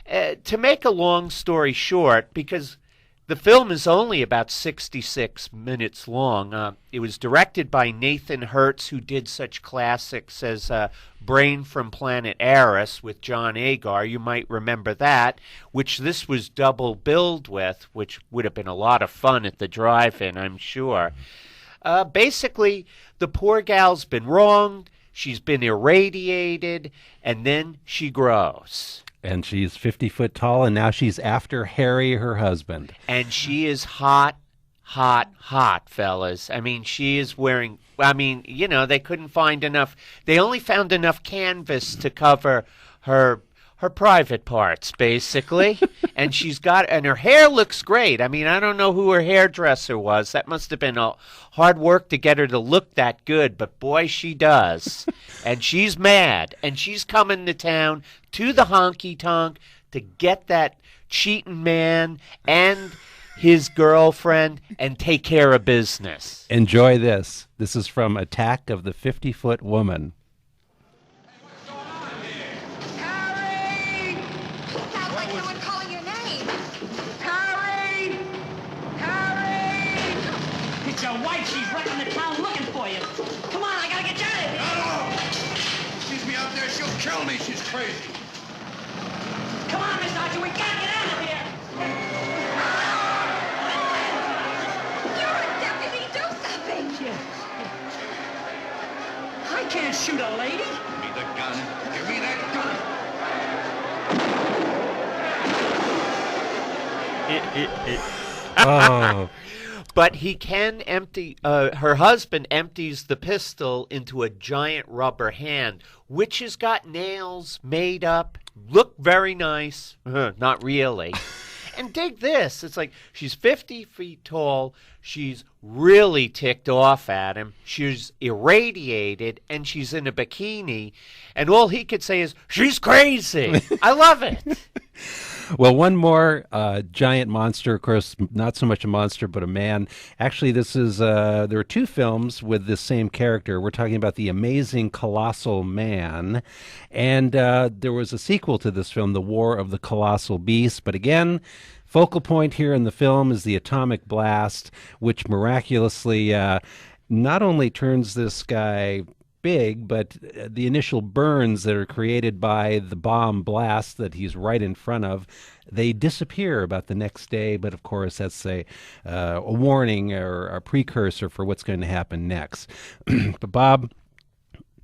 To make a long story short, because the film is only about 66 minutes long. It was directed by Nathan Hertz, who did such classics as Brain from Planet Arris with John Agar. You might remember that, which this was double billed with, which would have been a lot of fun at the drive-in, I'm sure. Basically, the poor gal's been wronged, she's been irradiated, and then she grows. And she's 50 foot tall, and now she's after Harry, her husband. And she is hot, fellas. I mean, she is wearing, they couldn't find enough. They only found enough canvas to cover her private parts, basically. And and her hair looks great. I mean, I don't know who her hairdresser was. That must have been hard work to get her to look that good, but boy, she does. And she's mad, and she's coming to town to the honky-tonk to get that cheating man and his girlfriend and take care of business. Enjoy this. This is from Attack of the 50-Foot Woman. It's your wife. She's right in the town looking for you. Come on, I gotta get you out of here. No! Sees me out there, she'll kill me. She's crazy. Come on, Miss Archer, we gotta get out of here. You're a deputy. Do something. Yeah. I can't shoot a lady. Give me the gun. Give me that gun. Oh. But he can empty, her husband empties the pistol into a giant rubber hand, which has got nails made up, look very nice, not really. And dig this. It's like she's 50 feet tall. She's really ticked off at him. She's irradiated, and she's in a bikini. And all he could say is, she's crazy. I love it. Well, one more giant monster, of course, not so much a monster, but a man. Actually, this is, there are two films with this same character. We're talking about The Amazing Colossal Man. And there was a sequel to this film, The War of the Colossal Beast. But again, focal point here in the film is the atomic blast, which miraculously not only turns this guy big, but the initial burns that are created by the bomb blast that he's right in front of, they disappear about the next day. But of course, that's a warning or a precursor for what's going to happen next. But Bob,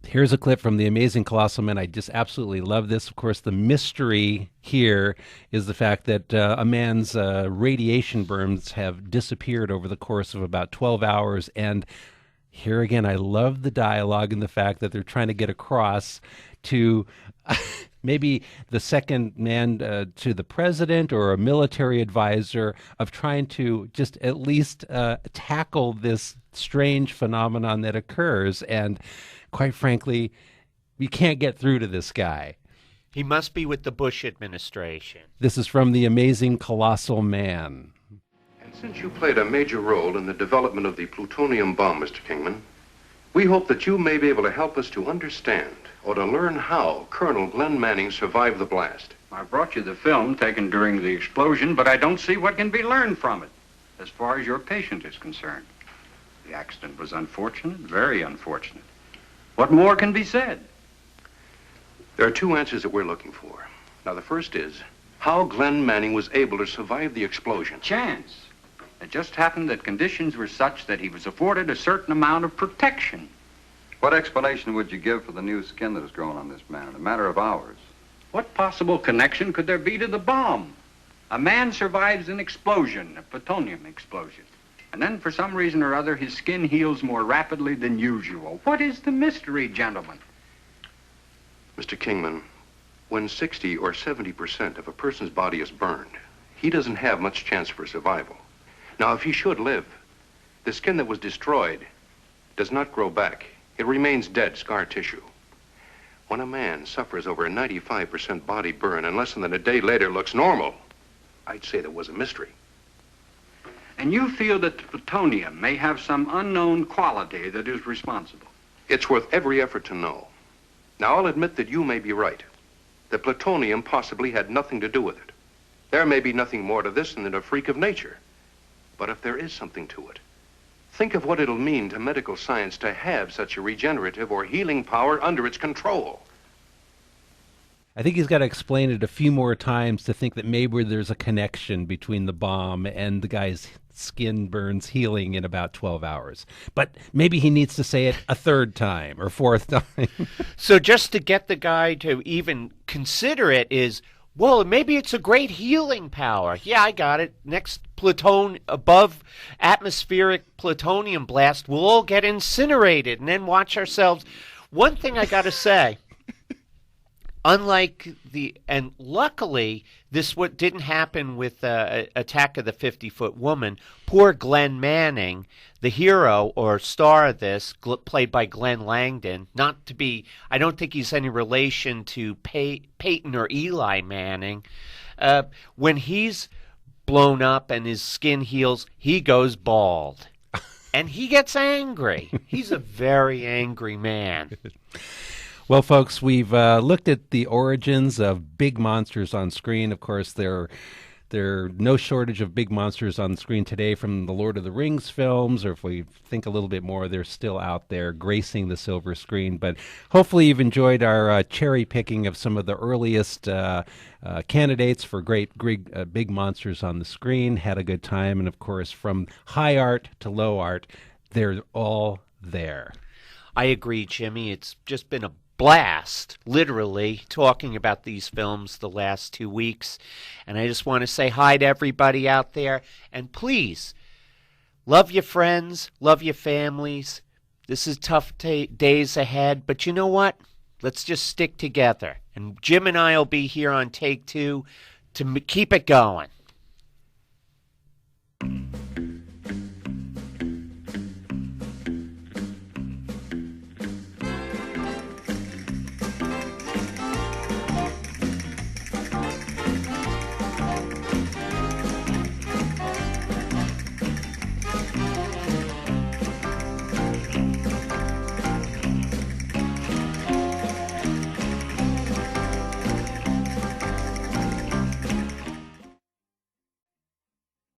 here's a clip from The Amazing Colossal Man. I just absolutely love this. Of course, the mystery here is the fact that a man's radiation burns have disappeared over the course of about 12 hours. And here again, I love the dialogue and the fact that they're trying to get across to maybe the second man to the president or a military advisor of trying to just at least tackle this strange phenomenon that occurs. And quite frankly, we can't get through to this guy. He must be with the Bush administration. This is from The Amazing Colossal Man. Since you played a major role in the development of the plutonium bomb, Mr. Kingman, we hope that you may be able to help us to understand or to learn how Colonel Glenn Manning survived the blast. I brought you the film taken during the explosion, but I don't see what can be learned from it, as far as your patient is concerned. The accident was unfortunate, very unfortunate. What more can be said? There are two answers that we're looking for. Now, the first is how Glenn Manning was able to survive the explosion. Chance. It just happened that conditions were such that he was afforded a certain amount of protection. What explanation would you give for the new skin that has grown on this man in a matter of hours? What possible connection could there be to the bomb? A man survives an explosion, a plutonium explosion, and then for some reason or other his skin heals more rapidly than usual. What is the mystery, gentlemen? Mr. Kingman, when 60 or 70% of a person's body is burned, he doesn't have much chance for survival. Now, if he should live, the skin that was destroyed does not grow back. It remains dead, scar tissue. When a man suffers over a 95% body burn and less than a day later looks normal, I'd say there was a mystery. And you feel that the plutonium may have some unknown quality that is responsible? It's worth every effort to know. Now, I'll admit that you may be right. The plutonium possibly had nothing to do with it. There may be nothing more to this than a freak of nature. But if there is something to it, think of what it'll mean to medical science to have such a regenerative or healing power under its control. I think he's got to explain it a few more times to think that maybe there's a connection between the bomb and the guy's skin burns healing in about 12 hours. But maybe he needs to say it a third time or fourth time. So just to get the guy to even consider it is, well, maybe it's a great healing power. Yeah, I got it. Next above atmospheric plutonium blast, we'll all get incinerated and then watch ourselves. One thing I got to say, and luckily, this didn't happen with Attack of the 50-Foot Woman. Poor Glenn Manning, the hero or star of this, played by Glenn Langdon, I don't think he's any relation to Peyton or Eli Manning. When he's blown up and his skin heals, he goes bald. And he gets angry. He's a very angry man. Well, folks, we've looked at the origins of big monsters on screen. Of course, there are no shortage of big monsters on screen today from the Lord of the Rings films, or if we think a little bit more, they're still out there gracing the silver screen. But hopefully you've enjoyed our cherry picking of some of the earliest candidates for great big monsters on the screen, had a good time. And, of course, from high art to low art, they're all there. I agree, Jimmy. It's just been a blast, literally, talking about these films the last 2 weeks. And I just want to say hi to everybody out there. And please, love your friends, love your families. This is tough days ahead. But you know what? Let's just stick together. And Jim and I will be here on Take Two to keep it going.